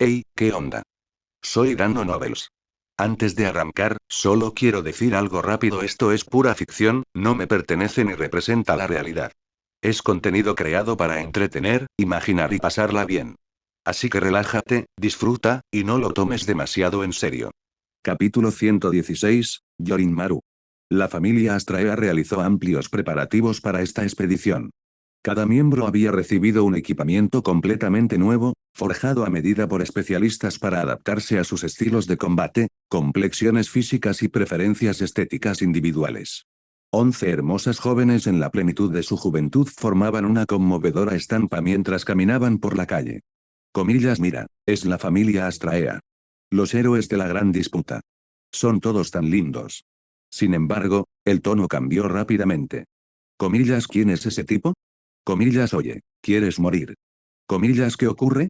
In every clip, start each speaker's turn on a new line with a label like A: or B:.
A: Hey, ¿qué onda? Soy Dando Novels. Antes de arrancar, solo quiero decir algo rápido: esto es pura ficción, no me pertenece ni representa la realidad. Es contenido creado para entretener, imaginar y pasarla bien. Así que relájate, disfruta, y no lo tomes demasiado en serio.
B: Capítulo 116, Yorinmaru. La familia Astraea realizó amplios preparativos para esta expedición. Cada miembro había recibido un equipamiento completamente nuevo, forjado a medida por especialistas para adaptarse a sus estilos de combate, complexiones físicas y preferencias estéticas individuales. 11 hermosas jóvenes en la plenitud de su juventud formaban una conmovedora estampa mientras caminaban por la calle. Comillas, mira, es la familia Astraea. Los héroes de la gran disputa. Son todos tan lindos. Sin embargo, el tono cambió rápidamente. Comillas, ¿quién es ese tipo? Comillas, oye, ¿quieres morir? Comillas, ¿qué ocurre?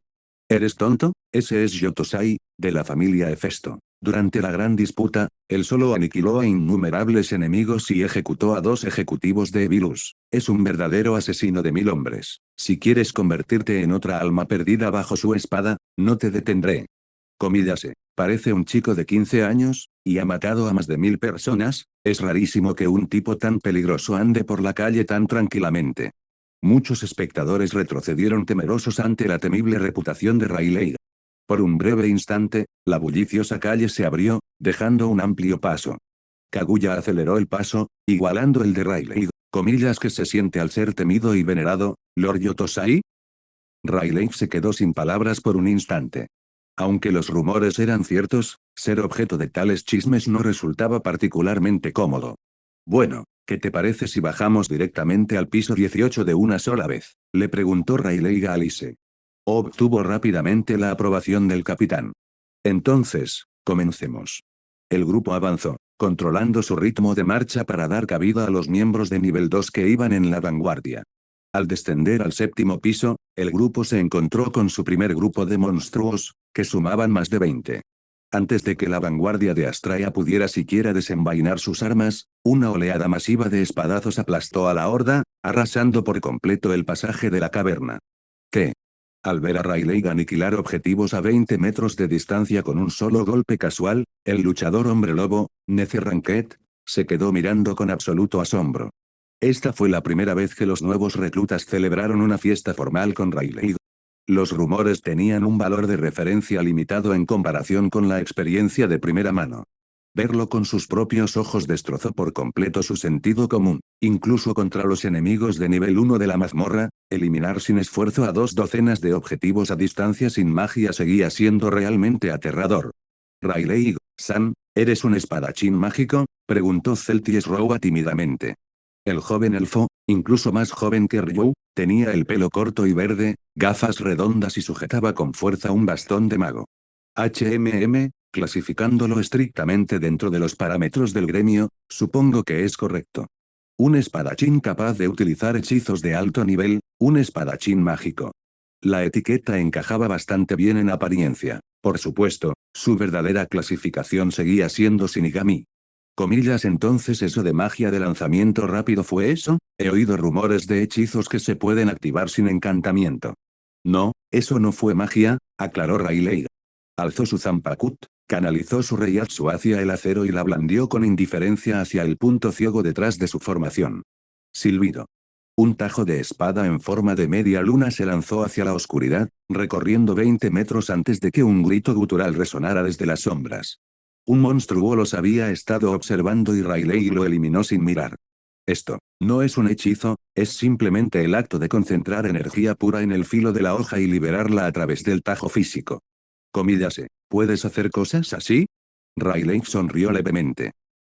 B: ¿Eres tonto? Ese es Yotosai, de la familia Hefesto. Durante la gran disputa, él solo aniquiló a innumerables enemigos y ejecutó a 2 ejecutivos de Evilus. Es un verdadero asesino de 1000 hombres. Si quieres convertirte en otra alma perdida bajo su espada, no te detendré. Comillas, parece un chico de 15 años, y ha matado a más de 1000 personas. Es rarísimo que un tipo tan peligroso ande por la calle tan tranquilamente. Muchos espectadores retrocedieron temerosos ante la temible reputación de Riley. Por un breve instante, la bulliciosa calle se abrió, dejando un amplio paso. Kaguya aceleró el paso, igualando el de Riley. Comillas, que se siente al ser temido y venerado, Lord Yotosai. Riley se quedó sin palabras por un instante. Aunque los rumores eran ciertos, ser objeto de tales chismes no resultaba particularmente cómodo. Bueno, ¿qué te parece si bajamos directamente al piso 18 de una sola vez? Le preguntó Riley a Alice. Obtuvo rápidamente la aprobación del capitán. Entonces, comencemos. El grupo avanzó, controlando su ritmo de marcha para dar cabida a los miembros de nivel 2 que iban en la vanguardia. Al descender al 7º piso, el grupo se encontró con su primer grupo de monstruos, que sumaban más de 20. Antes de que la vanguardia de Astraea pudiera siquiera desenvainar sus armas, una oleada masiva de espadazos aplastó a la horda, arrasando por completo el pasaje de la caverna. ¿Qué? Al ver a Riley aniquilar objetivos a 20 metros de distancia con un solo golpe casual, el luchador hombre lobo, Neferranket, se quedó mirando con absoluto asombro. Esta fue la primera vez que los nuevos reclutas celebraron una fiesta formal con Riley. Los rumores tenían un valor de referencia limitado en comparación con la experiencia de primera mano. Verlo con sus propios ojos destrozó por completo su sentido común. Incluso contra los enemigos de nivel 1 de la mazmorra, eliminar sin esfuerzo a 2 docenas de objetivos a distancia sin magia seguía siendo realmente aterrador. Riley-san, ¿eres un espadachín mágico?, preguntó Celties Rowa tímidamente. El joven elfo, incluso más joven que Ryu, tenía el pelo corto y verde, gafas redondas y sujetaba con fuerza un bastón de mago. Clasificándolo estrictamente dentro de los parámetros del gremio, supongo que es correcto. Un espadachín capaz de utilizar hechizos de alto nivel, un espadachín mágico. La etiqueta encajaba bastante bien en apariencia. Por supuesto, su verdadera clasificación seguía siendo Shinigami. Comillas, entonces eso de magia de lanzamiento rápido fue eso. He oído rumores de hechizos que se pueden activar sin encantamiento. No, eso no fue magia, aclaró Riley. Alzó su Zanpakuth, canalizó su Reiatsu hacia el acero y la blandió con indiferencia hacia el punto ciego detrás de su formación. Silbido. Un tajo de espada en forma de media luna se lanzó hacia la oscuridad, recorriendo 20 metros antes de que un grito gutural resonara desde las sombras. Un monstruo los había estado observando y Riley lo eliminó sin mirar. Esto, no es un hechizo, es simplemente el acto de concentrar energía pura en el filo de la hoja y liberarla a través del tajo físico. Comillas, ¿puedes hacer cosas así? Riley sonrió levemente.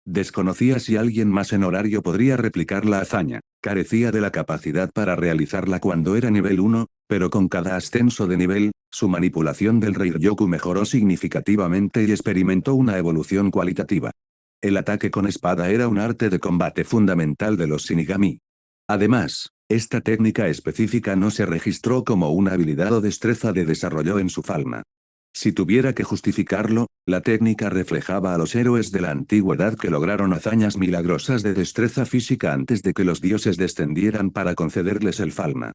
B: Desconocía si alguien más en horario podría replicar la hazaña. Carecía de la capacidad para realizarla cuando era nivel 1, pero con cada ascenso de nivel, su manipulación del Ryoku mejoró significativamente y experimentó una evolución cualitativa. El ataque con espada era un arte de combate fundamental de los Shinigami. Además, esta técnica específica no se registró como una habilidad o destreza de desarrollo en su falma. Si tuviera que justificarlo, la técnica reflejaba a los héroes de la antigüedad que lograron hazañas milagrosas de destreza física antes de que los dioses descendieran para concederles el falma.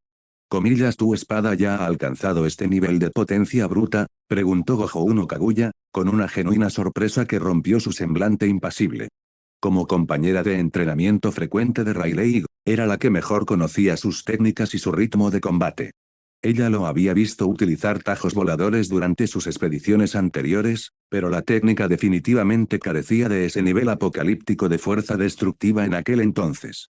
B: Comillas, ¿tu espada ya ha alcanzado este nivel de potencia bruta? Preguntó Gojo no Kaguya, con una genuina sorpresa que rompió su semblante impasible. Como compañera de entrenamiento frecuente de Rayleigh, era la que mejor conocía sus técnicas y su ritmo de combate. Ella lo había visto utilizar tajos voladores durante sus expediciones anteriores, pero la técnica definitivamente carecía de ese nivel apocalíptico de fuerza destructiva en aquel entonces.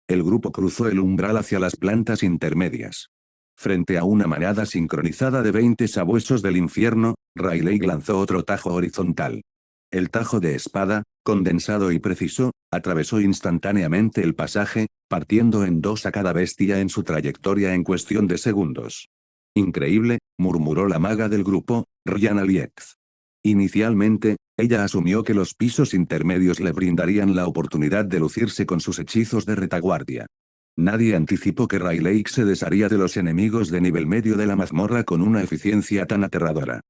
B: El grupo cruzó el umbral hacia las plantas intermedias. Frente a una manada sincronizada de 20 sabuesos del infierno, Rayleigh lanzó otro tajo horizontal. El tajo de espada, condensado y preciso, atravesó instantáneamente el pasaje, partiendo en dos a cada bestia en su trayectoria en cuestión de segundos. Increíble, murmuró la maga del grupo, Ryan Alietz. Inicialmente, ella asumió que los pisos intermedios le brindarían la oportunidad de lucirse con sus hechizos de retaguardia. Nadie anticipó que Rayleigh se desharía de los enemigos de nivel medio de la mazmorra con una eficiencia tan aterradora.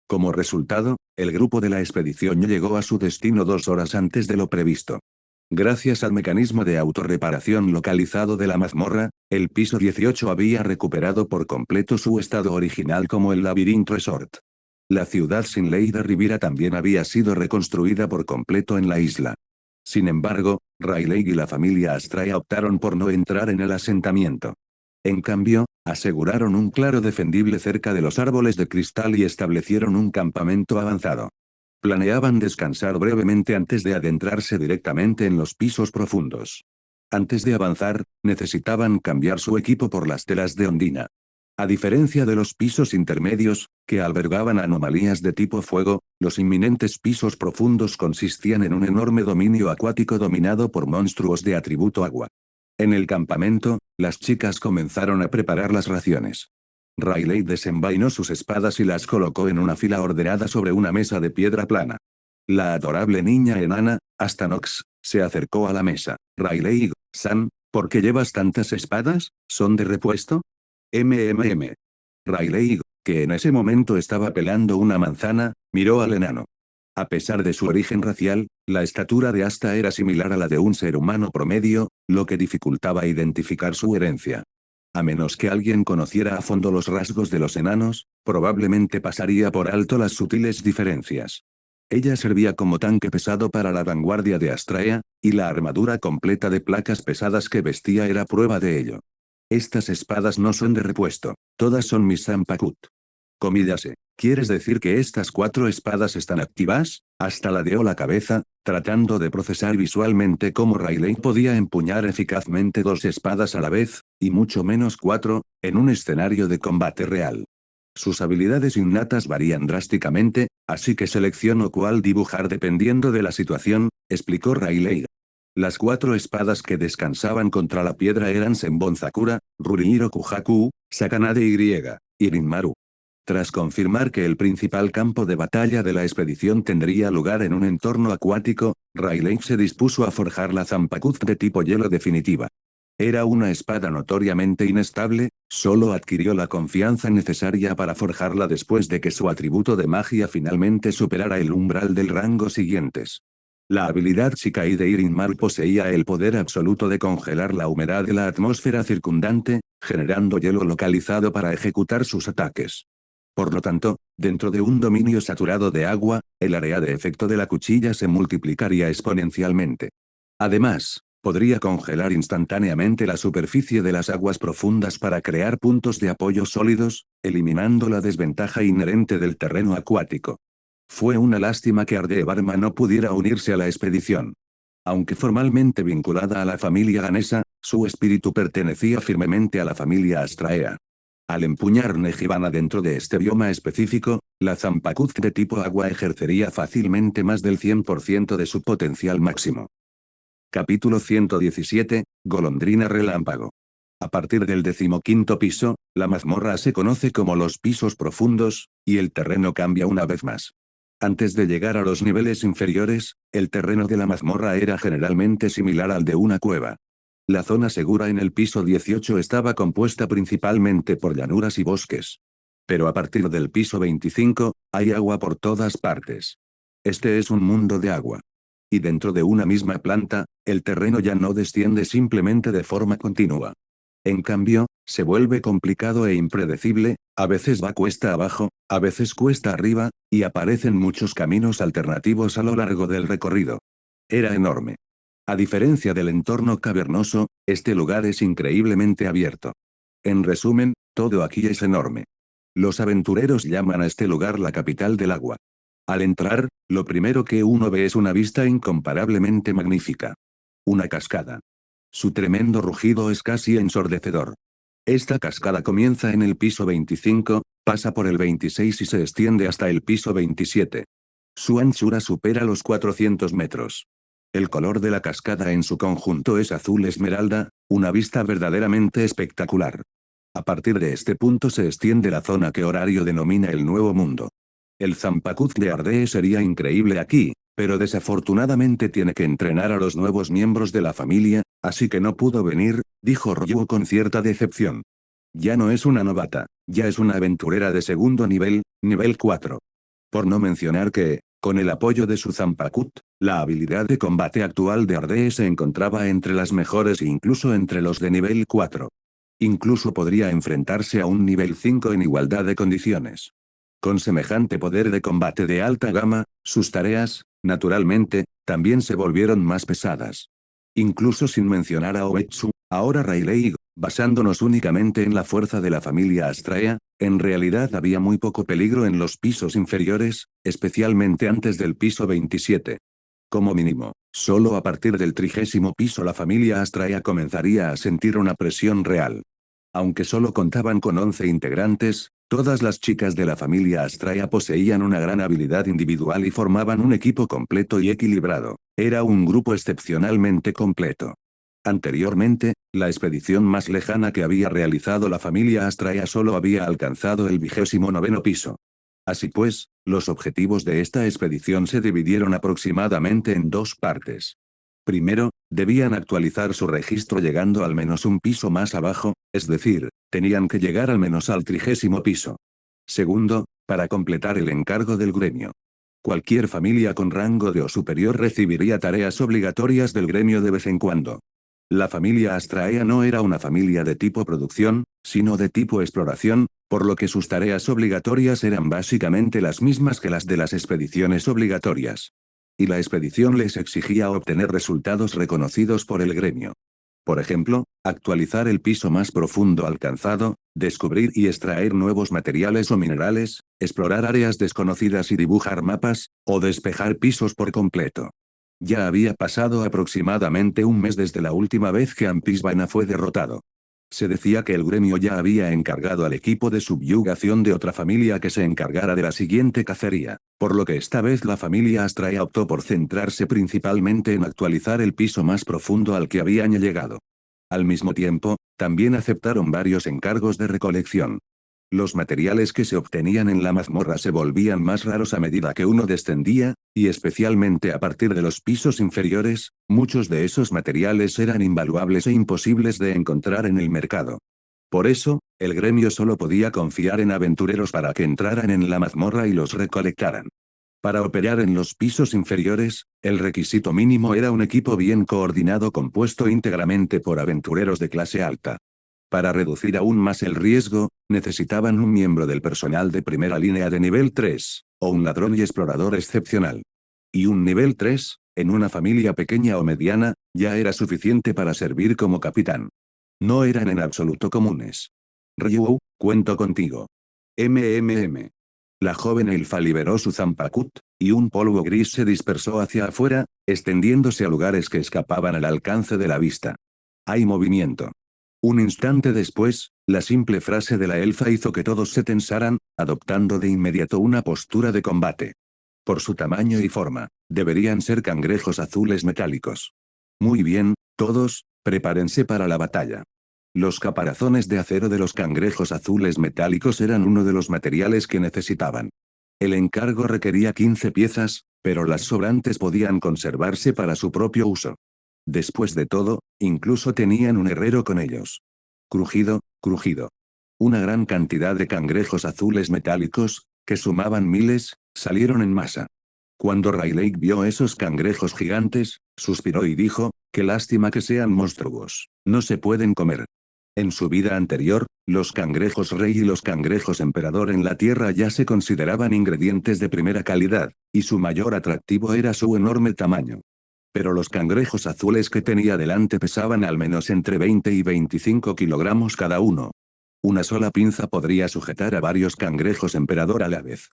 B: Como resultado, el grupo de la expedición llegó a su destino 2 horas antes de lo previsto. Gracias al mecanismo de autorreparación localizado de la mazmorra, el piso 18 había recuperado por completo su estado original como el Labyrinth Resort. La ciudad sin ley de Rivira también había sido reconstruida por completo en la isla. Sin embargo, Rayleigh y la familia Astrea optaron por no entrar en el asentamiento. En cambio, aseguraron un claro defendible cerca de los árboles de cristal y establecieron un campamento avanzado. Planeaban descansar brevemente antes de adentrarse directamente en los pisos profundos. Antes de avanzar, necesitaban cambiar su equipo por las telas de Ondina. A diferencia de los pisos intermedios, que albergaban anomalías de tipo fuego, los inminentes pisos profundos consistían en un enorme dominio acuático dominado por monstruos de atributo agua. En el campamento, las chicas comenzaron a preparar las raciones. Rayleigh desenvainó sus espadas y las colocó en una fila ordenada sobre una mesa de piedra plana. La adorable niña enana, Astanox, se acercó a la mesa. Rayleigh-san, ¿por qué llevas tantas espadas? ¿Son de repuesto? MMM. Rayleigh, que en ese momento estaba pelando una manzana, miró al enano. A pesar de su origen racial, la estatura de Asta era similar a la de un ser humano promedio, lo que dificultaba identificar su herencia. A menos que alguien conociera a fondo los rasgos de los enanos, probablemente pasaría por alto las sutiles diferencias. Ella servía como tanque pesado para la vanguardia de Astraea, y la armadura completa de placas pesadas que vestía era prueba de ello. Estas espadas no son de repuesto, todas son mis Sampakut. Comillase, ¿quieres decir que estas 4 espadas están activas? Hasta ladeó la cabeza, tratando de procesar visualmente cómo Rayleigh podía empuñar eficazmente 2 espadas a la vez, y mucho menos 4, en un escenario de combate real. Sus habilidades innatas varían drásticamente, así que selecciono cuál dibujar dependiendo de la situación, explicó Rayleigh. Las 4 espadas que descansaban contra la piedra eran Senbon Zakura, Rurihiro Kuhaku, Sakanade y Rinmaru. Tras confirmar que el principal campo de batalla de la expedición tendría lugar en un entorno acuático, Rayleigh se dispuso a forjar la Zampakut de tipo hielo definitiva. Era una espada notoriamente inestable, solo adquirió la confianza necesaria para forjarla después de que su atributo de magia finalmente superara el umbral del rango siguientes. La habilidad Shikai de Irinmar poseía el poder absoluto de congelar la humedad de la atmósfera circundante, generando hielo localizado para ejecutar sus ataques. Por lo tanto, dentro de un dominio saturado de agua, el área de efecto de la cuchilla se multiplicaría exponencialmente. Además, podría congelar instantáneamente la superficie de las aguas profundas para crear puntos de apoyo sólidos, eliminando la desventaja inherente del terreno acuático. Fue una lástima que Ardebarma no pudiera unirse a la expedición. Aunque formalmente vinculada a la familia ganesa, su espíritu pertenecía firmemente a la familia Astraea. Al empuñar Nejibana dentro de este bioma específico, la Zampakut de tipo agua ejercería fácilmente más del 100% de su potencial máximo. Capítulo 117, Golondrina Relámpago. A partir del 15º piso, la mazmorra se conoce como los pisos profundos, y el terreno cambia una vez más. Antes de llegar a los niveles inferiores, el terreno de la mazmorra era generalmente similar al de una cueva. La zona segura en el piso 18 estaba compuesta principalmente por llanuras y bosques. Pero a partir del piso 25, hay agua por todas partes. Este es un mundo de agua. Y dentro de una misma planta, el terreno ya no desciende simplemente de forma continua. En cambio, Se vuelve complicado e impredecible, a veces va cuesta abajo, a veces cuesta arriba, y aparecen muchos caminos alternativos a lo largo del recorrido. Era enorme. A diferencia del entorno cavernoso, este lugar es increíblemente abierto. En resumen, todo aquí es enorme. Los aventureros llaman a este lugar la capital del agua. Al entrar, lo primero que uno ve es una vista incomparablemente magnífica. Una cascada. Su tremendo rugido es casi ensordecedor. Esta cascada comienza en el piso 25, pasa por el 26 y se extiende hasta el piso 27. Su anchura supera los 400 metros. El color de la cascada en su conjunto es azul esmeralda, una vista verdaderamente espectacular. A partir de este punto se extiende la zona que Horario denomina el Nuevo Mundo. El Zampacuz de Ardee sería increíble aquí, pero desafortunadamente tiene que entrenar a los nuevos miembros de la familia, así que no pudo venir, dijo Ryu con cierta decepción. Ya no es una novata, ya es una aventurera de segundo nivel, nivel 4. Por no mencionar que, con el apoyo de su Zampakut, la habilidad de combate actual de Ardee se encontraba entre las mejores e incluso entre los de nivel 4. Incluso podría enfrentarse a un nivel 5 en igualdad de condiciones. Con semejante poder de combate de alta gama, sus tareas, naturalmente, también se volvieron más pesadas. Incluso sin mencionar a Oetsu, ahora Rayleigh, basándonos únicamente en la fuerza de la familia Astraea, en realidad había muy poco peligro en los pisos inferiores, especialmente antes del piso 27. Como mínimo, solo a partir del 30º piso la familia Astraea comenzaría a sentir una presión real. Aunque solo contaban con 11 integrantes, todas las chicas de la familia Astraea poseían una gran habilidad individual y formaban un equipo completo y equilibrado. Era un grupo excepcionalmente completo. Anteriormente, la expedición más lejana que había realizado la familia Astraea solo había alcanzado el 29º piso. Así pues, los objetivos de esta expedición se dividieron aproximadamente en dos partes. Primero, debían actualizar su registro llegando al menos un piso más abajo, es decir, tenían que llegar al menos al 30º piso. Segundo, para completar el encargo del gremio. Cualquier familia con rango de o superior recibiría tareas obligatorias del gremio de vez en cuando. La familia Astraea no era una familia de tipo producción, sino de tipo exploración, por lo que sus tareas obligatorias eran básicamente las mismas que las de las expediciones obligatorias. Y la expedición les exigía obtener resultados reconocidos por el gremio. Por ejemplo, actualizar el piso más profundo alcanzado, descubrir y extraer nuevos materiales o minerales, explorar áreas desconocidas y dibujar mapas, o despejar pisos por completo. Ya había pasado aproximadamente un mes desde la última vez que Ampisbaena fue derrotado. Se decía que el gremio ya había encargado al equipo de subyugación de otra familia que se encargara de la siguiente cacería, por lo que esta vez la familia Astraea optó por centrarse principalmente en actualizar el piso más profundo al que habían llegado. Al mismo tiempo, también aceptaron varios encargos de recolección. Los materiales que se obtenían en la mazmorra se volvían más raros a medida que uno descendía, y especialmente a partir de los pisos inferiores, muchos de esos materiales eran invaluables e imposibles de encontrar en el mercado. Por eso, el gremio solo podía confiar en aventureros para que entraran en la mazmorra y los recolectaran. Para operar en los pisos inferiores, el requisito mínimo era un equipo bien coordinado compuesto íntegramente por aventureros de clase alta. Para reducir aún más el riesgo, necesitaban un miembro del personal de primera línea de nivel 3, o un ladrón y explorador excepcional. Y un nivel 3, en una familia pequeña o mediana, ya era suficiente para servir como capitán. No eran en absoluto comunes. Ryu, cuento contigo. MMM. La joven elfa liberó su zampakut, y un polvo gris se dispersó hacia afuera, extendiéndose a lugares que escapaban al alcance de la vista. Hay movimiento. Un instante después, la simple frase de la elfa hizo que todos se tensaran, adoptando de inmediato una postura de combate. Por su tamaño y forma, deberían ser cangrejos azules metálicos. Muy bien, todos, prepárense para la batalla. Los caparazones de acero de los cangrejos azules metálicos eran uno de los materiales que necesitaban. El encargo requería 15 piezas, pero las sobrantes podían conservarse para su propio uso. Después de todo, incluso tenían un herrero con ellos. Crujido, crujido. Una gran cantidad de cangrejos azules metálicos, que sumaban miles, salieron en masa. Cuando Rayleigh vio esos cangrejos gigantes, suspiró y dijo, qué lástima que sean monstruos, no se pueden comer. En su vida anterior, los cangrejos rey y los cangrejos emperador en la Tierra ya se consideraban ingredientes de primera calidad, y su mayor atractivo era su enorme tamaño. Pero los cangrejos azules que tenía delante pesaban al menos entre 20 y 25 kilogramos cada uno. Una sola pinza podría sujetar a varios cangrejos emperador a la vez.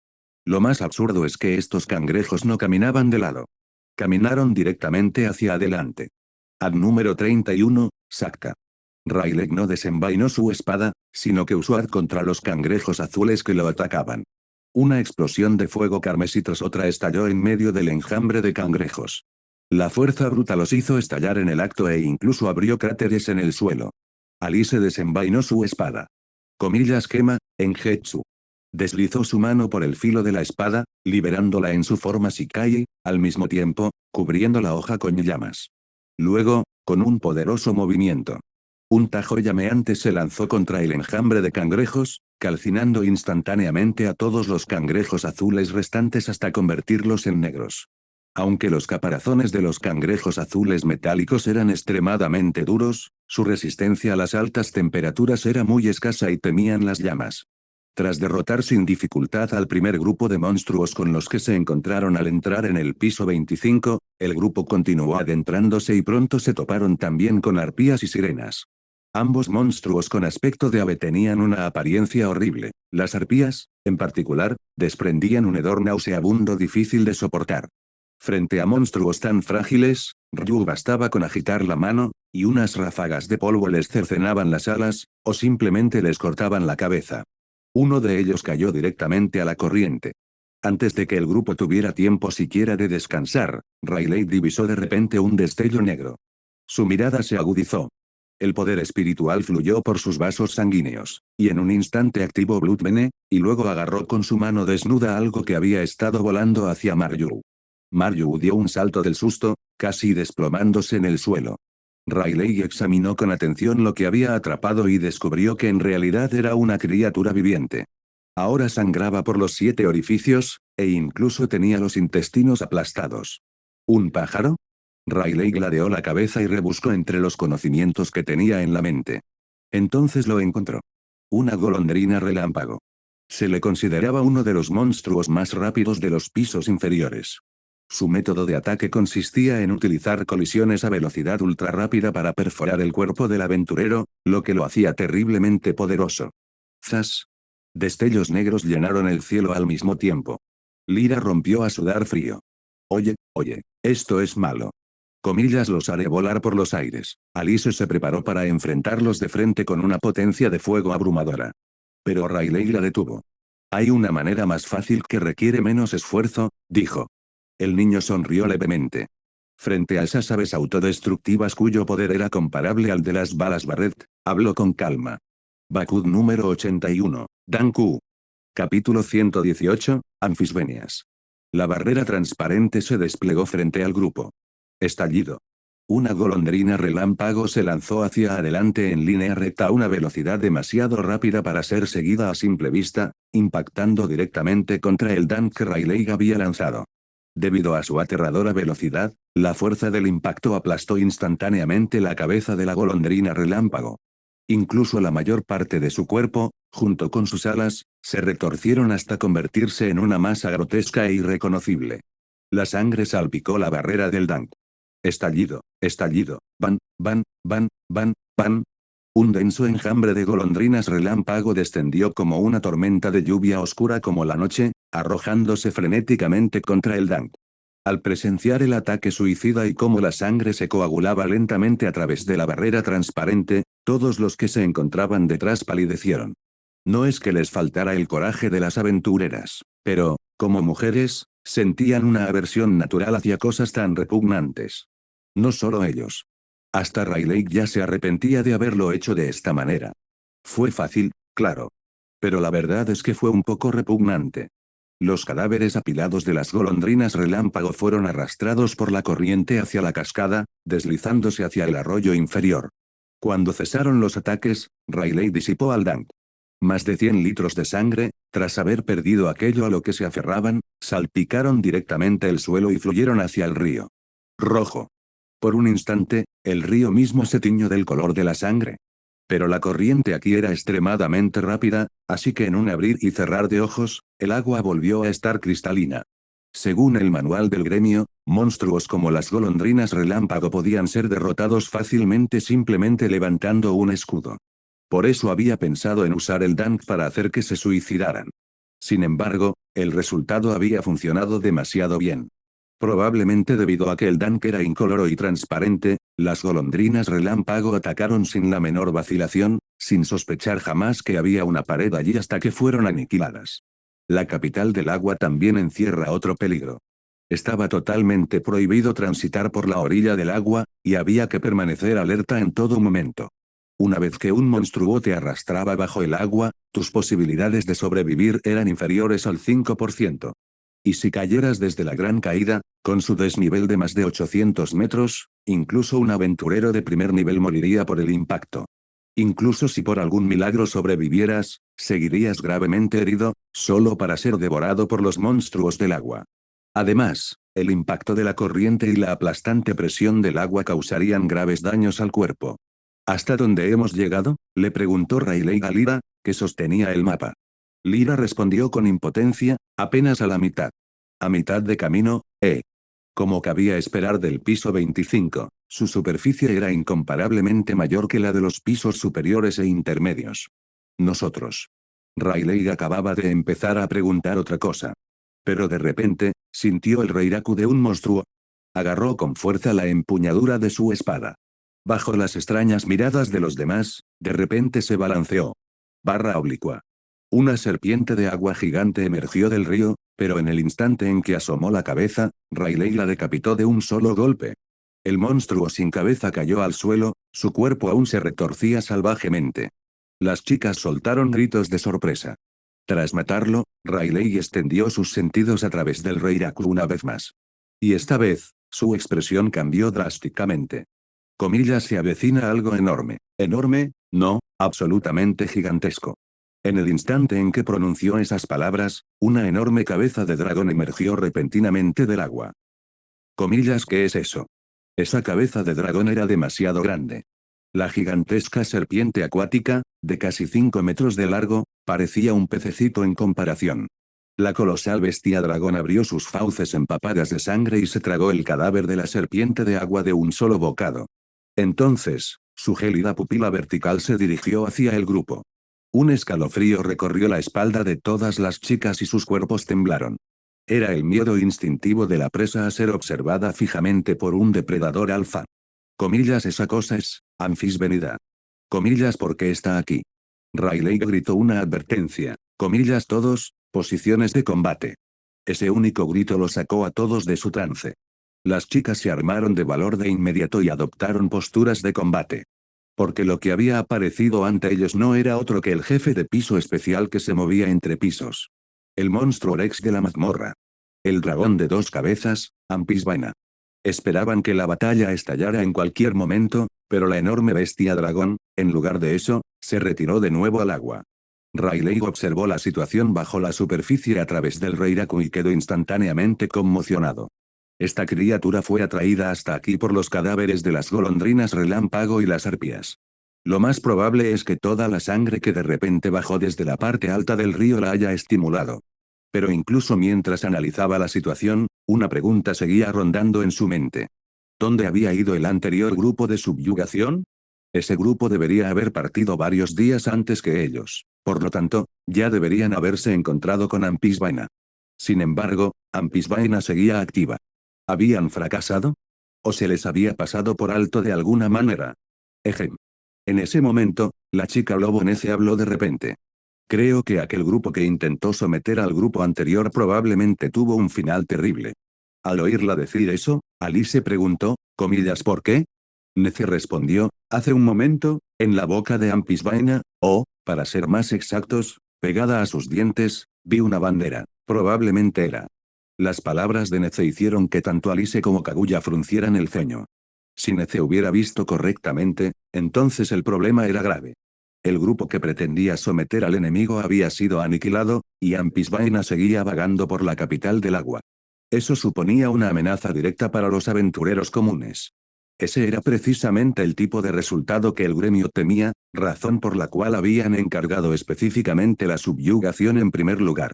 B: Lo más absurdo es que estos cangrejos no caminaban de lado. Caminaron directamente hacia adelante. Ad número 31, Sakta. Rayleigh no desenvainó su espada, sino que usó Ad contra los cangrejos azules que lo atacaban. Una explosión de fuego carmesí tras otra estalló en medio del enjambre de cangrejos. La fuerza bruta los hizo estallar en el acto e incluso abrió cráteres en el suelo. Alice desenvainó su espada. Comillas quema, en Getsu. Deslizó su mano por el filo de la espada, liberándola en su forma Shikai, al mismo tiempo, cubriendo la hoja con llamas. Luego, con un poderoso movimiento, un tajo llameante se lanzó contra el enjambre de cangrejos, calcinando instantáneamente a todos los cangrejos azules restantes hasta convertirlos en negros. Aunque los caparazones de los cangrejos azules metálicos eran extremadamente duros, su resistencia a las altas temperaturas era muy escasa y temían las llamas. Tras derrotar sin dificultad al primer grupo de monstruos con los que se encontraron al entrar en el piso 25, el grupo continuó adentrándose y pronto se toparon también con arpías y sirenas. Ambos monstruos con aspecto de ave tenían una apariencia horrible. Las arpías, en particular, desprendían un hedor nauseabundo difícil de soportar. Frente a monstruos tan frágiles, Ryu bastaba con agitar la mano, y unas ráfagas de polvo les cercenaban las alas, o simplemente les cortaban la cabeza. Uno de ellos cayó directamente a la corriente. Antes de que el grupo tuviera tiempo siquiera de descansar, Rayleigh divisó de repente un destello negro. Su mirada se agudizó. El poder espiritual fluyó por sus vasos sanguíneos, y en un instante activó Bloodbane, y luego agarró con su mano desnuda algo que había estado volando hacia Maryu. Maryu dio un salto del susto, casi desplomándose en el suelo. Rayleigh examinó con atención lo que había atrapado y descubrió que en realidad era una criatura viviente. Ahora sangraba por los 7 orificios, e incluso tenía los intestinos aplastados. ¿Un pájaro? Rayleigh ladeó la cabeza y rebuscó entre los conocimientos que tenía en la mente. Entonces lo encontró. Una golondrina relámpago. Se le consideraba uno de los monstruos más rápidos de los pisos inferiores. Su método de ataque consistía en utilizar colisiones a velocidad ultrarrápida para perforar el cuerpo del aventurero, lo que lo hacía terriblemente poderoso. ¡Zas! Destellos negros llenaron el cielo al mismo tiempo. Lyra rompió a sudar frío. Oye, esto es malo. Comillas, los haré volar por los aires. Alice se preparó para enfrentarlos de frente con una potencia de fuego abrumadora. Pero Rayleigh la detuvo. Hay una manera más fácil que requiere menos esfuerzo, dijo. El niño sonrió levemente. Frente a esas aves autodestructivas cuyo poder era comparable al de las balas Barrett, habló con calma. Bakud número 81, Danku. Capítulo 118, Anfisbenias. La barrera transparente se desplegó frente al grupo. Estallido. Una golondrina relámpago se lanzó hacia adelante en línea recta a una velocidad demasiado rápida para ser seguida a simple vista, impactando directamente contra el Dan que Rayleigh había lanzado. Debido a su aterradora velocidad, la fuerza del impacto aplastó instantáneamente la cabeza de la golondrina relámpago. Incluso la mayor parte de su cuerpo, junto con sus alas, se retorcieron hasta convertirse en una masa grotesca e irreconocible. La sangre salpicó la barrera del Dank. Estallido, van, van, van, van, van. Un denso enjambre de golondrinas relámpago descendió como una tormenta de lluvia oscura como la noche, arrojándose frenéticamente contra el Dank. Al presenciar el ataque suicida y cómo la sangre se coagulaba lentamente a través de la barrera transparente, todos los que se encontraban detrás palidecieron. No es que les faltara el coraje de las aventureras, pero, como mujeres, sentían una aversión natural hacia cosas tan repugnantes. No solo ellos. Hasta Rayleigh ya se arrepentía de haberlo hecho de esta manera. Fue fácil, claro. Pero la verdad es que fue un poco repugnante. Los cadáveres apilados de las golondrinas relámpago fueron arrastrados por la corriente hacia la cascada, deslizándose hacia el arroyo inferior. Cuando cesaron los ataques, Rayleigh disipó al Dank. Más de 100 litros de sangre, tras haber perdido aquello a lo que se aferraban, salpicaron directamente el suelo y fluyeron hacia el río. Rojo. Por un instante, el río mismo se tiñó del color de la sangre. Pero la corriente aquí era extremadamente rápida, así que en un abrir y cerrar de ojos, el agua volvió a estar cristalina. Según el manual del gremio, monstruos como las golondrinas relámpago podían ser derrotados fácilmente simplemente levantando un escudo. Por eso había pensado en usar el Dunk para hacer que se suicidaran. Sin embargo, el resultado había funcionado demasiado bien. Probablemente debido a que el Dunk era incoloro y transparente, las golondrinas relámpago atacaron sin la menor vacilación, sin sospechar jamás que había una pared allí hasta que fueron aniquiladas. La capital del agua también encierra otro peligro. Estaba totalmente prohibido transitar por la orilla del agua, y había que permanecer alerta en todo momento. Una vez que un monstruo te arrastraba bajo el agua, tus posibilidades de sobrevivir eran inferiores al 5%. Y si cayeras desde la gran caída, con su desnivel de más de 800 metros, incluso un aventurero de primer nivel moriría por el impacto. Incluso si por algún milagro sobrevivieras, seguirías gravemente herido, solo para ser devorado por los monstruos del agua. Además, el impacto de la corriente y la aplastante presión del agua causarían graves daños al cuerpo. ¿Hasta dónde hemos llegado?, le preguntó Riley a Lyra, que sostenía el mapa. Lyra respondió con impotencia, apenas a la mitad. A mitad de camino, Como cabía esperar del piso 25, su superficie era incomparablemente mayor que la de los pisos superiores e intermedios. Nosotros. Riley acababa de empezar a preguntar otra cosa. Pero de repente, sintió el reiraku de un monstruo. Agarró con fuerza la empuñadura de su espada. Bajo las extrañas miradas de los demás, de repente se balanceó. Barra oblicua. Una serpiente de agua gigante emergió del río, pero en el instante en que asomó la cabeza, Riley la decapitó de un solo golpe. El monstruo sin cabeza cayó al suelo, su cuerpo aún se retorcía salvajemente. Las chicas soltaron gritos de sorpresa. Tras matarlo, Riley extendió sus sentidos a través del reiraku una vez más. Y esta vez, su expresión cambió drásticamente. Comillas, se avecina algo enorme. Enorme, no, absolutamente gigantesco. En el instante en que pronunció esas palabras, una enorme cabeza de dragón emergió repentinamente del agua. Comillas, ¿qué es eso? Esa cabeza de dragón era demasiado grande. La gigantesca serpiente acuática, de casi 5 metros de largo, parecía un pececito en comparación. La colosal bestia dragón abrió sus fauces empapadas de sangre y se tragó el cadáver de la serpiente de agua de un solo bocado. Entonces, su gélida pupila vertical se dirigió hacia el grupo. Un escalofrío recorrió la espalda de todas las chicas y sus cuerpos temblaron. Era el miedo instintivo de la presa a ser observada fijamente por un depredador alfa. Comillas, esa cosa es, Anfis venida. Comillas, ¿por qué está aquí? Riley gritó una advertencia. Comillas, todos, posiciones de combate. Ese único grito lo sacó a todos de su trance. Las chicas se armaron de valor de inmediato y adoptaron posturas de combate. Porque lo que había aparecido ante ellos no era otro que el jefe de piso especial que se movía entre pisos. El monstruo Rex de la mazmorra. El dragón de 2 cabezas, Ampisbaina. Esperaban que la batalla estallara en cualquier momento, pero la enorme bestia dragón, en lugar de eso, se retiró de nuevo al agua. Riley observó la situación bajo la superficie a través del reiraku y quedó instantáneamente conmocionado. Esta criatura fue atraída hasta aquí por los cadáveres de las golondrinas relámpago y las arpías. Lo más probable es que toda la sangre que de repente bajó desde la parte alta del río la haya estimulado. Pero incluso mientras analizaba la situación, una pregunta seguía rondando en su mente. ¿Dónde había ido el anterior grupo de subyugación? Ese grupo debería haber partido varios días antes que ellos. Por lo tanto, ya deberían haberse encontrado con Ampisbaina. Sin embargo, Ampisbaina seguía activa. ¿Habían fracasado? ¿O se les había pasado por alto de alguna manera? Ejem. En ese momento, la chica lobo necia habló de repente. Creo que aquel grupo que intentó someter al grupo anterior probablemente tuvo un final terrible. Al oírla decir eso, Alice preguntó, comillas, ¿por qué? Nece respondió, hace un momento, en la boca de Ampisbaina, o, para ser más exactos, pegada a sus dientes, vi una bandera. Probablemente era. Las palabras de Nece hicieron que tanto Alice como Kaguya fruncieran el ceño. Si Nece hubiera visto correctamente, entonces el problema era grave. El grupo que pretendía someter al enemigo había sido aniquilado, y Ampisbaina seguía vagando por la capital del agua. Eso suponía una amenaza directa para los aventureros comunes. Ese era precisamente el tipo de resultado que el gremio temía, razón por la cual habían encargado específicamente la subyugación en primer lugar.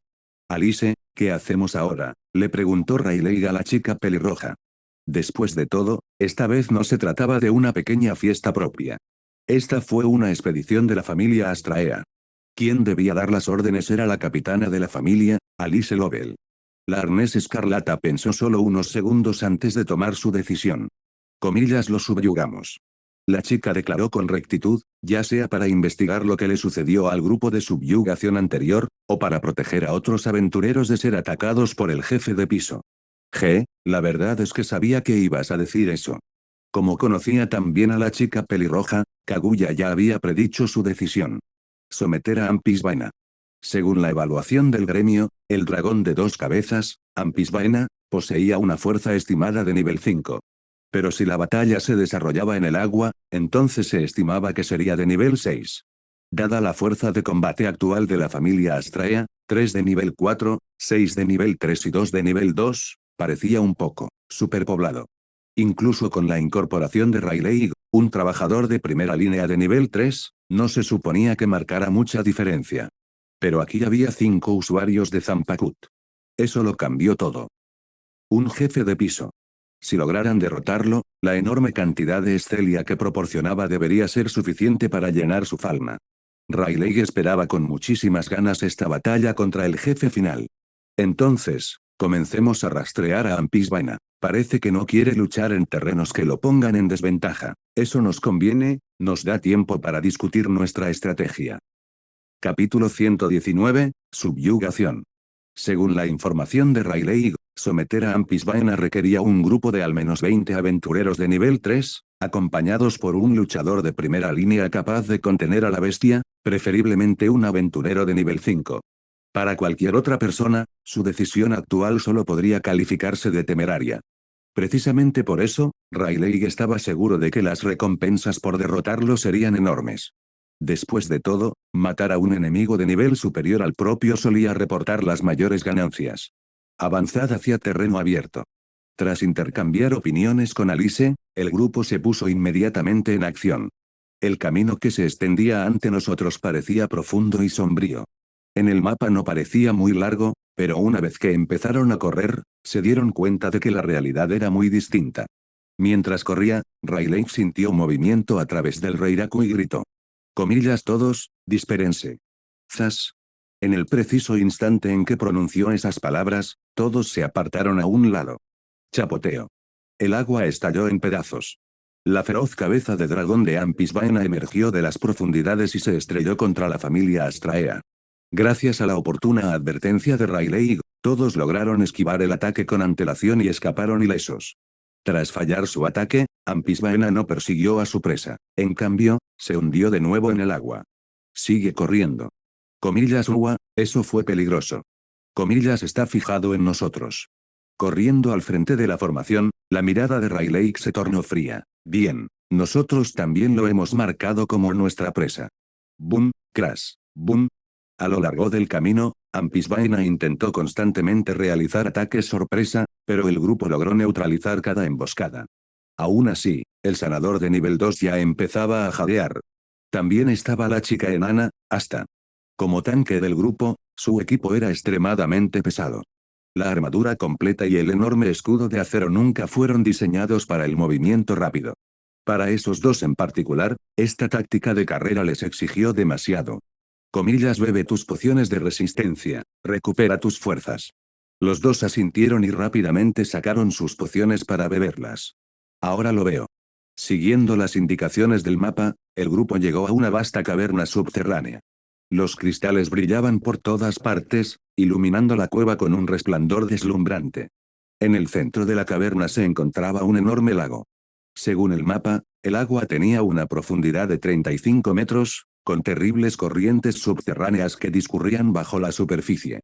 B: Alice, ¿qué hacemos ahora?, le preguntó Rayleigh a la chica pelirroja. Después de todo, esta vez no se trataba de una pequeña fiesta propia. Esta fue una expedición de la familia Astraea. Quien debía dar las órdenes era la capitana de la familia, Alice Lovell. La arnés escarlata pensó solo unos segundos antes de tomar su decisión. Comillas, lo subyugamos. La chica declaró con rectitud, ya sea para investigar lo que le sucedió al grupo de subyugación anterior, o para proteger a otros aventureros de ser atacados por el jefe de piso. La verdad es que sabía que ibas a decir eso. Como conocía tan bien a la chica pelirroja, Kaguya ya había predicho su decisión. Someter a Ampisbaena. Según la evaluación del gremio, el dragón de 2 cabezas, Ampisbaena, poseía una fuerza estimada de nivel 5. Pero si la batalla se desarrollaba en el agua, entonces se estimaba que sería de nivel 6. Dada la fuerza de combate actual de la familia Astraea, 3 de nivel 4, 6 de nivel 3 y 2 de nivel 2, parecía un poco superpoblado. Incluso con la incorporación de Rayleigh, un trabajador de primera línea de nivel 3, no se suponía que marcara mucha diferencia. Pero aquí había 5 usuarios de Zampakut. Eso lo cambió todo. Un jefe de piso. Si lograran derrotarlo, la enorme cantidad de escelia que proporcionaba debería ser suficiente para llenar su falna. Rayleigh esperaba con muchísimas ganas esta batalla contra el jefe final. Entonces, comencemos a rastrear a Ampisbaena. Parece que no quiere luchar en terrenos que lo pongan en desventaja. Eso nos conviene, nos da tiempo para discutir nuestra estrategia. Capítulo 119, Subyugación. Según la información de Rayleigh, someter a Ampisbaena requería un grupo de al menos 20 aventureros de nivel 3, acompañados por un luchador de primera línea capaz de contener a la bestia, preferiblemente un aventurero de nivel 5. Para cualquier otra persona, su decisión actual solo podría calificarse de temeraria. Precisamente por eso, Rayleigh estaba seguro de que las recompensas por derrotarlo serían enormes. Después de todo, matar a un enemigo de nivel superior al propio solía reportar las mayores ganancias. Avanzad hacia terreno abierto. Tras intercambiar opiniones con Alice, el grupo se puso inmediatamente en acción. El camino que se extendía ante nosotros parecía profundo y sombrío. En el mapa no parecía muy largo, pero una vez que empezaron a correr, se dieron cuenta de que la realidad era muy distinta. Mientras corría, Rayleigh sintió movimiento a través del Reiraku y gritó. Comillas todos, dispérense. Zas. En el preciso instante en que pronunció esas palabras, todos se apartaron a un lado. Chapoteo. El agua estalló en pedazos. La feroz cabeza de dragón de Ampisbaena emergió de las profundidades y se estrelló contra la familia Astraea. Gracias a la oportuna advertencia de Rayleigh, todos lograron esquivar el ataque con antelación y escaparon ilesos. Tras fallar su ataque, Ampisbaena no persiguió a su presa. En cambio, se hundió de nuevo en el agua. Sigue corriendo. Comillas Uwa, eso fue peligroso. Comillas está fijado en nosotros. Corriendo al frente de la formación, la mirada de Rayleigh se tornó fría. Bien, nosotros también lo hemos marcado como nuestra presa. Boom, crash, boom. A lo largo del camino, Ampisbaena intentó constantemente realizar ataques sorpresa, pero el grupo logró neutralizar cada emboscada. Aún así, el sanador de nivel 2 ya empezaba a jadear. También estaba la chica enana, Asta. Como tanque del grupo, su equipo era extremadamente pesado. La armadura completa y el enorme escudo de acero nunca fueron diseñados para el movimiento rápido. Para esos dos en particular, esta táctica de carrera les exigió demasiado. Comillas bebe tus pociones de resistencia, recupera tus fuerzas. Los dos asintieron y rápidamente sacaron sus pociones para beberlas. Ahora lo veo. Siguiendo las indicaciones del mapa, el grupo llegó a una vasta caverna subterránea. Los cristales brillaban por todas partes, iluminando la cueva con un resplandor deslumbrante. En el centro de la caverna se encontraba un enorme lago. Según el mapa, el agua tenía una profundidad de 35 metros, con terribles corrientes subterráneas que discurrían bajo la superficie.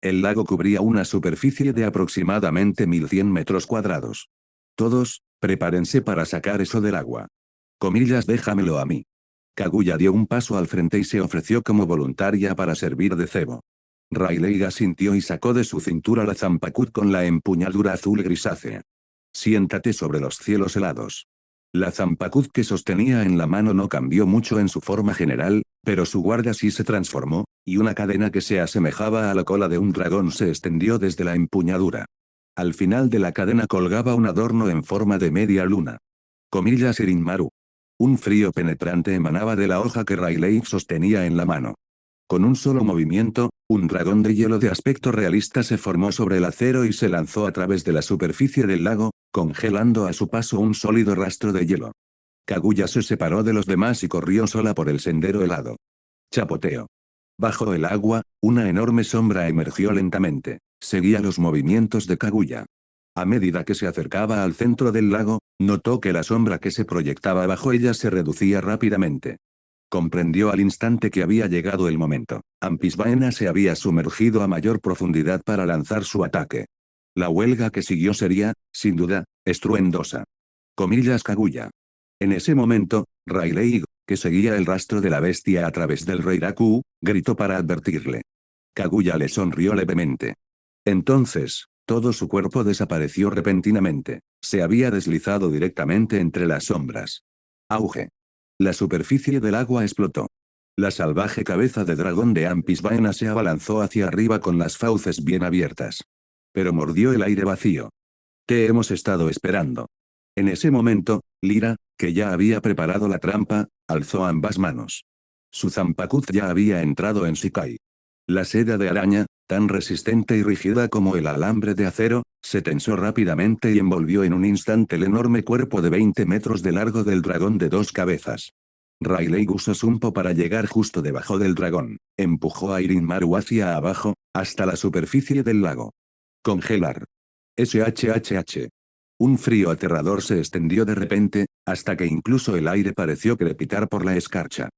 B: El lago cubría una superficie de aproximadamente 1100 metros cuadrados. Todos, prepárense para sacar eso del agua. Comillas, déjamelo a mí. Kaguya dio un paso al frente y se ofreció como voluntaria para servir de cebo. Rayleigh asintió y sacó de su cintura la Zampakut con la empuñadura azul grisácea. Siéntate sobre los cielos helados. La Zanpakuth que sostenía en la mano no cambió mucho en su forma general, pero su guarda sí se transformó, y una cadena que se asemejaba a la cola de un dragón se extendió desde la empuñadura. Al final de la cadena colgaba un adorno en forma de media luna. Comillas Irinmaru. Un frío penetrante emanaba de la hoja que Rayleigh sostenía en la mano. Con un solo movimiento, un dragón de hielo de aspecto realista se formó sobre el acero y se lanzó a través de la superficie del lago, congelando a su paso un sólido rastro de hielo. Kaguya se separó de los demás y corrió sola por el sendero helado. Chapoteo. Bajo el agua, una enorme sombra emergió lentamente. Seguía los movimientos de Kaguya. A medida que se acercaba al centro del lago, notó que la sombra que se proyectaba bajo ella se reducía rápidamente. Comprendió al instante que había llegado el momento. Ampisbaena se había sumergido a mayor profundidad para lanzar su ataque. La huelga que siguió sería, sin duda, estruendosa. Comillas Kaguya. En ese momento, Rayleigh, que seguía el rastro de la bestia a través del Reiraku, gritó para advertirle. Kaguya le sonrió levemente. Entonces, todo su cuerpo desapareció repentinamente. Se había deslizado directamente entre las sombras. Auge. La superficie del agua explotó. La salvaje cabeza de dragón de Ampisbaena se abalanzó hacia arriba con las fauces bien abiertas. Pero mordió el aire vacío. Te hemos estado esperando. En ese momento, Lyra, que ya había preparado la trampa, alzó ambas manos. Su Zanpakuth ya había entrado en Shikai. La seda de araña, tan resistente y rígida como el alambre de acero, se tensó rápidamente y envolvió en un instante el enorme cuerpo de 20 metros de largo del dragón de dos cabezas. Rayleigh usó Sumpo para llegar justo debajo del dragón. Empujó a Irinmaru hacia abajo, hasta la superficie del lago. Congelar. SHHH. Un frío aterrador se extendió de repente, hasta que incluso el aire pareció crepitar por la escarcha.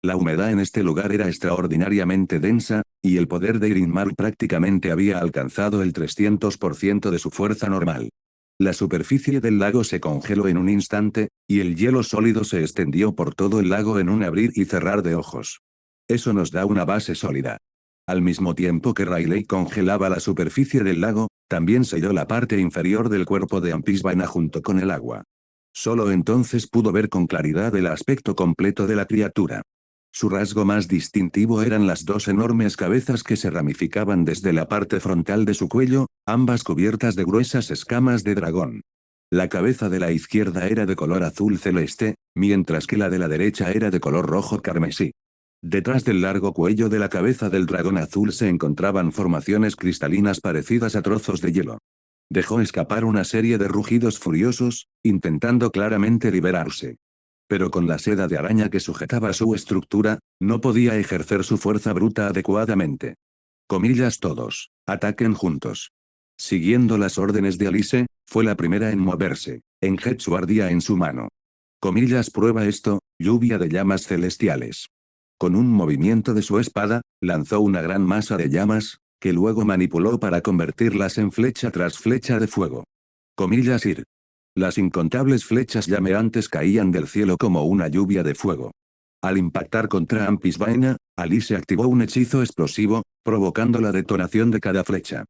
B: La humedad en este lugar era extraordinariamente densa, y el poder de Irinmaru prácticamente había alcanzado el 300% de su fuerza normal. La superficie del lago se congeló en un instante, y el hielo sólido se extendió por todo el lago en un abrir y cerrar de ojos. Eso nos da una base sólida. Al mismo tiempo que Rayleigh congelaba la superficie del lago, también selló la parte inferior del cuerpo de Ampisbaena junto con el agua. Solo entonces pudo ver con claridad el aspecto completo de la criatura. Su rasgo más distintivo eran las dos enormes cabezas que se ramificaban desde la parte frontal de su cuello, ambas cubiertas de gruesas escamas de dragón. La cabeza de la izquierda era de color azul celeste, mientras que la de la derecha era de color rojo carmesí. Detrás del largo cuello de la cabeza del dragón azul se encontraban formaciones cristalinas parecidas a trozos de hielo. Dejó escapar una serie de rugidos furiosos, intentando claramente liberarse. Pero con la seda de araña que sujetaba su estructura, no podía ejercer su fuerza bruta adecuadamente. Comillas todos, ataquen juntos. Siguiendo las órdenes de Alice, fue la primera en moverse. Engetsu ardía en su mano. Comillas prueba esto, lluvia de llamas celestiales. Con un movimiento de su espada, lanzó una gran masa de llamas, que luego manipuló para convertirlas en flecha tras flecha de fuego. Comillas Ir. Las incontables flechas llameantes caían del cielo como una lluvia de fuego. Al impactar contra Ampisbaena, Alice activó un hechizo explosivo, provocando la detonación de cada flecha.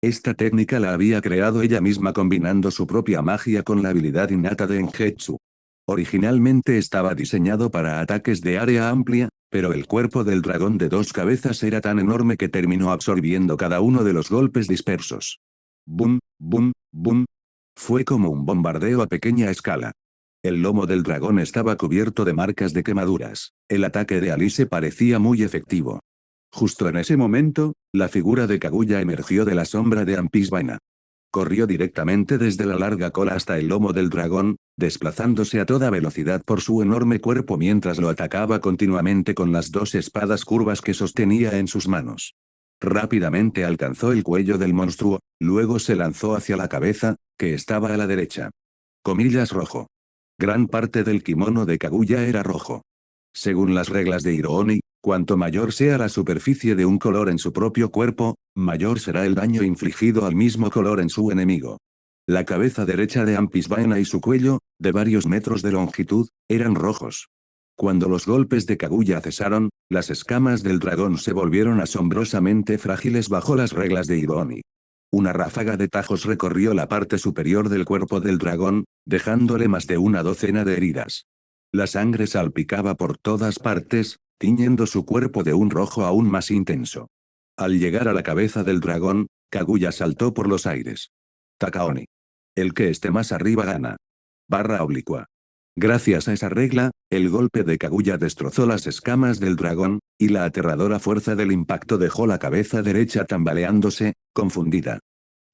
B: Esta técnica la había creado ella misma combinando su propia magia con la habilidad innata de Engetsu. Originalmente estaba diseñado para ataques de área amplia, pero el cuerpo del dragón de dos cabezas era tan enorme que terminó absorbiendo cada uno de los golpes dispersos. Boom, boom, boom. Fue como un bombardeo a pequeña escala. El lomo del dragón estaba cubierto de marcas de quemaduras. El ataque de Alice parecía muy efectivo. Justo en ese momento, la figura de Kaguya emergió de la sombra de Ampisbaena. Corrió directamente desde la larga cola hasta el lomo del dragón, desplazándose a toda velocidad por su enorme cuerpo mientras lo atacaba continuamente con las dos espadas curvas que sostenía en sus manos. Rápidamente alcanzó el cuello del monstruo, luego se lanzó hacia la cabeza, que estaba a la derecha. Comillas rojo. Gran parte del kimono de Kaguya era rojo. Según las reglas de Hirooni, cuanto mayor sea la superficie de un color en su propio cuerpo, mayor será el daño infligido al mismo color en su enemigo. La cabeza derecha de Ampisbaena y su cuello, de varios metros de longitud, eran rojos. Cuando los golpes de Kaguya cesaron, las escamas del dragón se volvieron asombrosamente frágiles bajo las reglas de Hirooni. Una ráfaga de tajos recorrió la parte superior del cuerpo del dragón, dejándole más de una docena de heridas. La sangre salpicaba por todas partes, tiñendo su cuerpo de un rojo aún más intenso. Al llegar a la cabeza del dragón, Kaguya saltó por los aires. Takaoni. El que esté más arriba gana. Barra oblicua. Gracias a esa regla, el golpe de Kaguya destrozó las escamas del dragón, y la aterradora fuerza del impacto dejó la cabeza derecha tambaleándose, confundida.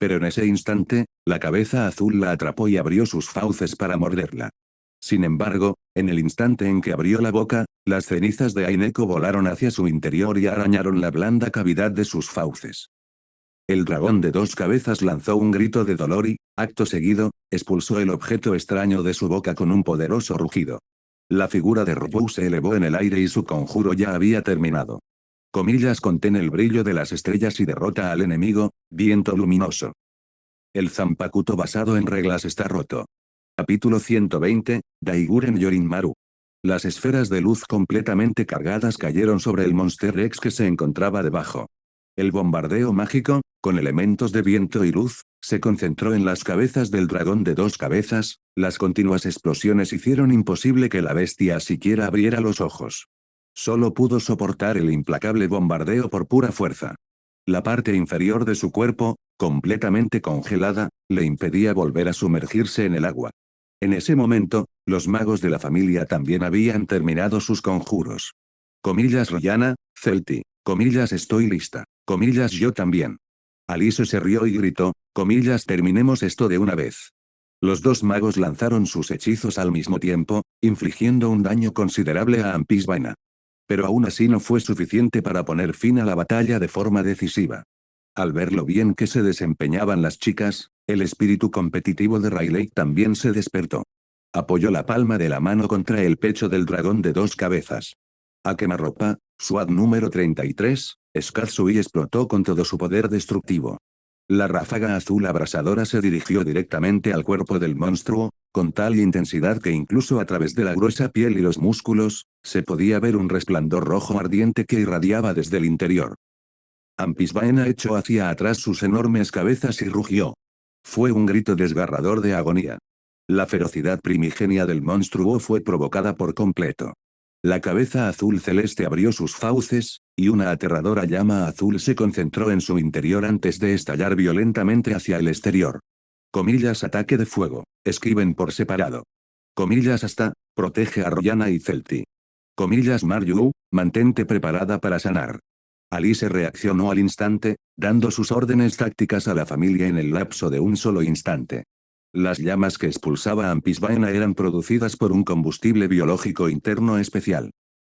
B: Pero en ese instante, la cabeza azul la atrapó y abrió sus fauces para morderla. Sin embargo, en el instante en que abrió la boca, las cenizas de Aineko volaron hacia su interior y arañaron la blanda cavidad de sus fauces. El dragón de dos cabezas lanzó un grito de dolor y, acto seguido, expulsó el objeto extraño de su boca con un poderoso rugido. La figura de Robou se elevó en el aire y su conjuro ya había terminado. Comillas contén el brillo de las estrellas y derrota al enemigo, viento luminoso. El Zanpakuto basado en reglas está roto. Capítulo 120, Daiguren Yorinmaru. Las esferas de luz completamente cargadas cayeron sobre el Monster X que se encontraba debajo. El bombardeo mágico, con elementos de viento y luz, se concentró en las cabezas del dragón de dos cabezas, las continuas explosiones hicieron imposible que la bestia siquiera abriera los ojos. Solo pudo soportar el implacable bombardeo por pura fuerza. La parte inferior de su cuerpo, completamente congelada, le impedía volver a sumergirse en el agua. En ese momento, los magos de la familia también habían terminado sus conjuros. Comillas Rihanna, Celti. Comillas estoy lista. Comillas yo también. Alice se rió y gritó, comillas terminemos esto de una vez. Los dos magos lanzaron sus hechizos al mismo tiempo, infligiendo un daño considerable a Ampisbaena. Pero aún así no fue suficiente para poner fin a la batalla de forma decisiva. Al ver lo bien que se desempeñaban las chicas, el espíritu competitivo de Riley también se despertó. Apoyó la palma de la mano contra el pecho del dragón de dos cabezas. A quemarropa, SWAT número 33, Skatsui explotó con todo su poder destructivo. La ráfaga azul abrasadora se dirigió directamente al cuerpo del monstruo, con tal intensidad que incluso a través de la gruesa piel y los músculos, se podía ver un resplandor rojo ardiente que irradiaba desde el interior. Ampisbaena echó hacia atrás sus enormes cabezas y rugió. Fue un grito desgarrador de agonía. La ferocidad primigenia del monstruo fue provocada por completo. La cabeza azul celeste abrió sus fauces, y una aterradora llama azul se concentró en su interior antes de estallar violentamente hacia el exterior. Comillas ataque de fuego, escriben por separado. Comillas hasta, protege a Rihanna y Celti. Comillas Maryu, mantente preparada para sanar. Alice reaccionó al instante, dando sus órdenes tácticas a la familia en el lapso de un solo instante. Las llamas que expulsaba Ampisbaena eran producidas por un combustible biológico interno especial.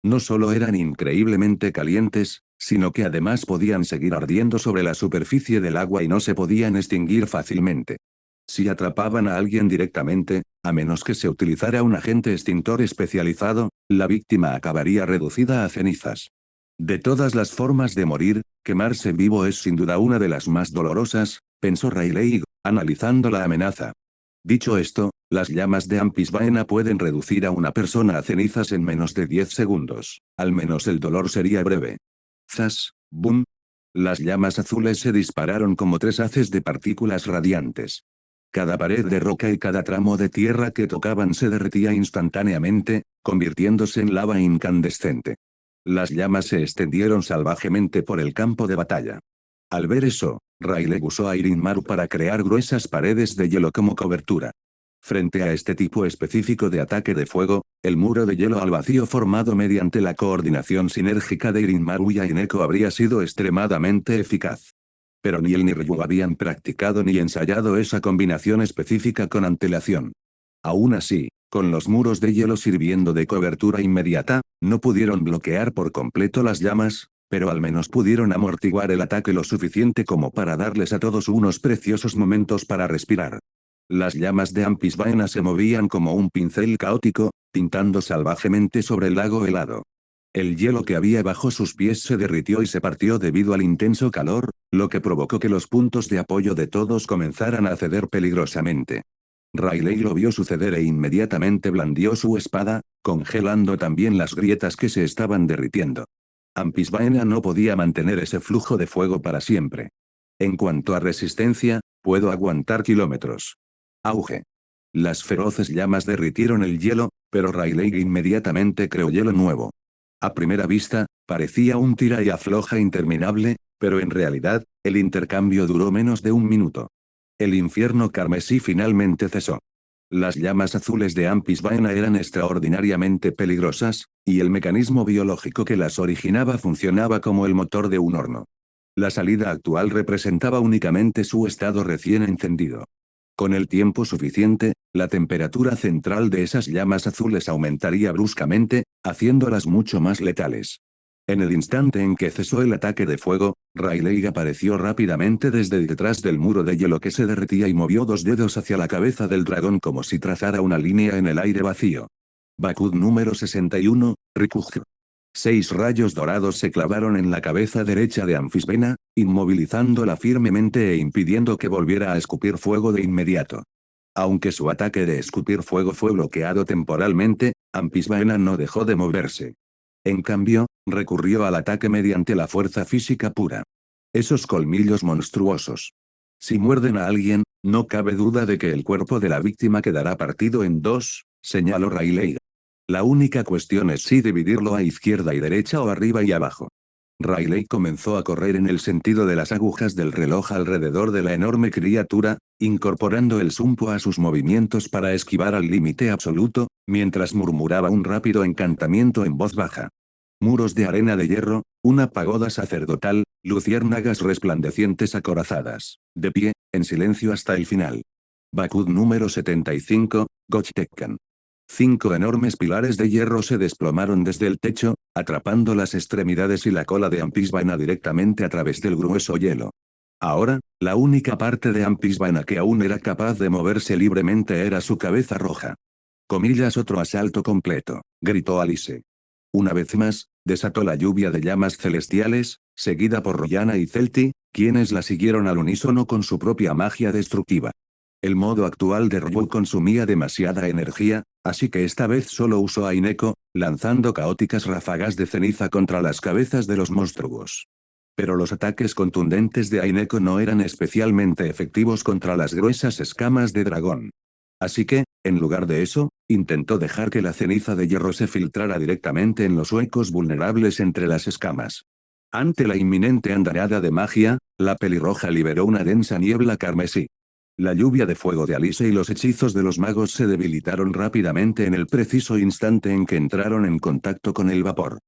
B: No solo eran increíblemente calientes, sino que además podían seguir ardiendo sobre la superficie del agua y no se podían extinguir fácilmente. Si atrapaban a alguien directamente, a menos que se utilizara un agente extintor especializado, la víctima acabaría reducida a cenizas. De todas las formas de morir, quemarse vivo es sin duda una de las más dolorosas, pensó Riley, analizando la amenaza. Dicho esto, las llamas de Ampisbaena pueden reducir a una persona a cenizas en menos de 10 segundos. Al menos el dolor sería breve. Zas, boom. Las llamas azules se dispararon como tres haces de partículas radiantes. Cada pared de roca y cada tramo de tierra que tocaban se derretía instantáneamente, convirtiéndose en lava incandescente. Las llamas se extendieron salvajemente por el campo de batalla. Al ver eso, Riley usó a Irinmaru para crear gruesas paredes de hielo como cobertura. Frente a este tipo específico de ataque de fuego, el muro de hielo al vacío formado mediante la coordinación sinérgica de Irinmaru y Aineko habría sido extremadamente eficaz. Pero ni él ni Ryu habían practicado ni ensayado esa combinación específica con antelación. Aún así, con los muros de hielo sirviendo de cobertura inmediata, no pudieron bloquear por completo las llamas, pero al menos pudieron amortiguar el ataque lo suficiente como para darles a todos unos preciosos momentos para respirar. Las llamas de Ampisbaena se movían como un pincel caótico, pintando salvajemente sobre el lago helado. El hielo que había bajo sus pies se derritió y se partió debido al intenso calor, lo que provocó que los puntos de apoyo de todos comenzaran a ceder peligrosamente. Riley lo vio suceder e inmediatamente blandió su espada, congelando también las grietas que se estaban derritiendo. Ampisbaena no podía mantener ese flujo de fuego para siempre. En cuanto a resistencia, puedo aguantar kilómetros. Auge. Las feroces llamas derritieron el hielo, pero Rayleigh inmediatamente creó hielo nuevo. A primera vista, parecía un tira y afloja interminable, pero en realidad, el intercambio duró menos de un minuto. El infierno carmesí finalmente cesó. Las llamas azules de Ampis Baena eran extraordinariamente peligrosas, y el mecanismo biológico que las originaba funcionaba como el motor de un horno. La salida actual representaba únicamente su estado recién encendido. Con el tiempo suficiente, la temperatura central de esas llamas azules aumentaría bruscamente, haciéndolas mucho más letales. En el instante en que cesó el ataque de fuego, Rayleigh apareció rápidamente desde detrás del muro de hielo que se derretía y movió dos dedos hacia la cabeza del dragón como si trazara una línea en el aire vacío. Bakud número 61, Rikuj. 6 rayos dorados se clavaron en la cabeza derecha de Anfisbena, inmovilizándola firmemente e impidiendo que volviera a escupir fuego de inmediato. Aunque su ataque de escupir fuego fue bloqueado temporalmente, Anfisbena no dejó de moverse. En cambio, recurrió al ataque mediante la fuerza física pura. Esos colmillos monstruosos. Si muerden a alguien, no cabe duda de que el cuerpo de la víctima quedará partido en dos, señaló Rayleigh. La única cuestión es si dividirlo a izquierda y derecha o arriba y abajo. Rayleigh comenzó a correr en el sentido de las agujas del reloj alrededor de la enorme criatura, incorporando el zumpo a sus movimientos para esquivar al límite absoluto, mientras murmuraba un rápido encantamiento en voz baja. Muros de arena de hierro, una pagoda sacerdotal, luciérnagas resplandecientes acorazadas, de pie, en silencio hasta el final. Bakud número 75, Gochtekkan. 5 enormes pilares de hierro se desplomaron desde el techo, atrapando las extremidades y la cola de Anfisbaena directamente a través del grueso hielo. Ahora, la única parte de Anfisbaena que aún era capaz de moverse libremente era su cabeza roja. Comillas, otro asalto completo, gritó Alice. Una vez más, desató la lluvia de llamas celestiales, seguida por Royana y Celti, quienes la siguieron al unísono con su propia magia destructiva. El modo actual de Ryu consumía demasiada energía, así que esta vez solo usó a Ineko, lanzando caóticas ráfagas de ceniza contra las cabezas de los monstruos. Pero los ataques contundentes de Aineko no eran especialmente efectivos contra las gruesas escamas de dragón. Así que, en lugar de eso, intentó dejar que la ceniza de hierro se filtrara directamente en los huecos vulnerables entre las escamas. Ante la inminente andanada de magia, la pelirroja liberó una densa niebla carmesí. La lluvia de fuego de Alice y los hechizos de los magos se debilitaron rápidamente en el preciso instante en que entraron en contacto con el vapor.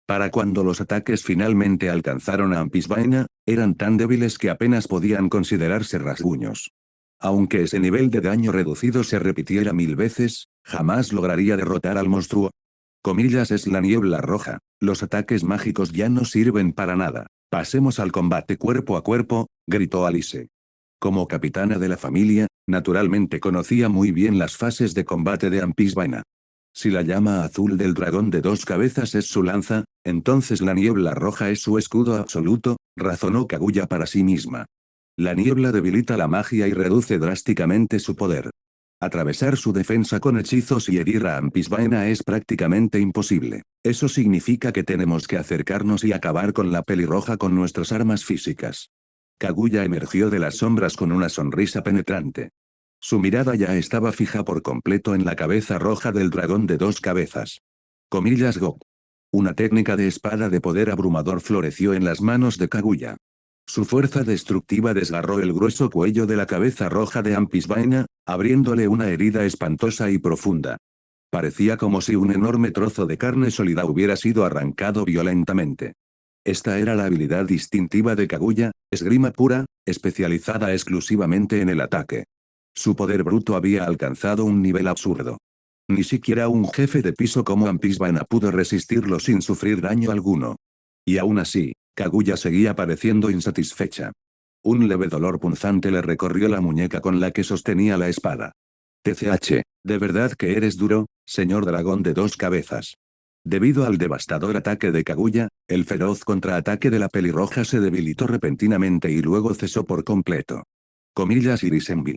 B: Para cuando los ataques finalmente alcanzaron a Anfisbaena, eran tan débiles que apenas podían considerarse rasguños. Aunque ese nivel de daño reducido se repitiera 1000 veces, jamás lograría derrotar al monstruo. Comillas, es la niebla roja, los ataques mágicos ya no sirven para nada. Pasemos al combate cuerpo a cuerpo, gritó Alice. Como capitana de la familia, naturalmente conocía muy bien las fases de combate de Anfisbaena. Si la llama azul del dragón de 2 cabezas es su lanza, entonces la niebla roja es su escudo absoluto, razonó Kaguya para sí misma. La niebla debilita la magia y reduce drásticamente su poder. Atravesar su defensa con hechizos y herir a Anfisbaena es prácticamente imposible. Eso significa que tenemos que acercarnos y acabar con la pelirroja con nuestras armas físicas. Kaguya emergió de las sombras con una sonrisa penetrante. Su mirada ya estaba fija por completo en la cabeza roja del dragón de 2 cabezas. Comillas Go. Una técnica de espada de poder abrumador floreció en las manos de Kaguya. Su fuerza destructiva desgarró el grueso cuello de la cabeza roja de Anfisbaena, abriéndole una herida espantosa y profunda. Parecía como si un enorme trozo de carne sólida hubiera sido arrancado violentamente. Esta era la habilidad distintiva de Kaguya, esgrima pura, especializada exclusivamente en el ataque. Su poder bruto había alcanzado un nivel absurdo. Ni siquiera un jefe de piso como Anfisbaena pudo resistirlo sin sufrir daño alguno. Y aún así, Kaguya seguía pareciendo insatisfecha. Un leve dolor punzante le recorrió la muñeca con la que sostenía la espada. TCH, ¿de verdad que eres duro, señor dragón de 2 cabezas? Debido al devastador ataque de Kaguya, el feroz contraataque de la pelirroja se debilitó repentinamente y luego cesó por completo. Comillas Irisenbi.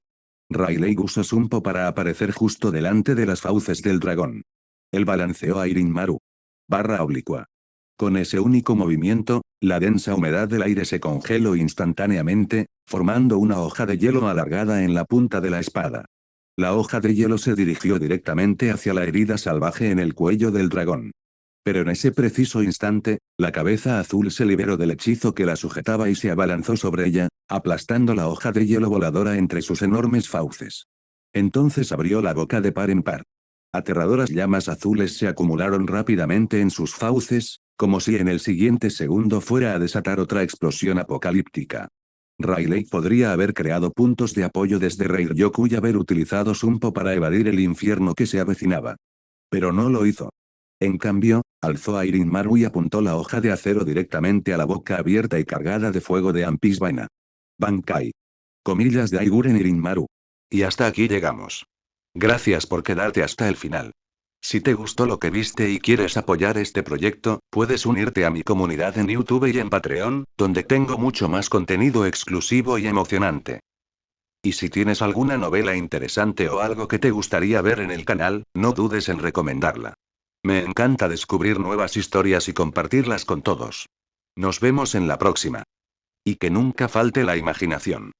B: Rayleigh usó Zumpo para aparecer justo delante de las fauces del dragón. Él balanceó a Irinmaru. Barra oblicua. Con ese único movimiento, la densa humedad del aire se congeló instantáneamente, formando una hoja de hielo alargada en la punta de la espada. La hoja de hielo se dirigió directamente hacia la herida salvaje en el cuello del dragón. Pero en ese preciso instante, la cabeza azul se liberó del hechizo que la sujetaba y se abalanzó sobre ella, aplastando la hoja de hielo voladora entre sus enormes fauces. Entonces abrió la boca de par en par. Aterradoras llamas azules se acumularon rápidamente en sus fauces, como si en el siguiente segundo fuera a desatar otra explosión apocalíptica. Riley podría haber creado puntos de apoyo desde Reiryoku y haber utilizado Sumpo para evadir el infierno que se avecinaba. Pero no lo hizo. En cambio, alzó a Irinmaru y apuntó la hoja de acero directamente a la boca abierta y cargada de fuego de Ampisbaena. Bankai. Comillas de Aiguren Irinmaru.
A: Y hasta aquí llegamos. Gracias por quedarte hasta el final. Si te gustó lo que viste y quieres apoyar este proyecto, puedes unirte a mi comunidad en YouTube y en Patreon, donde tengo mucho más contenido exclusivo y emocionante. Y si tienes alguna novela interesante o algo que te gustaría ver en el canal, no dudes en recomendarla. Me encanta descubrir nuevas historias y compartirlas con todos. Nos vemos en la próxima. Y que nunca falte la imaginación.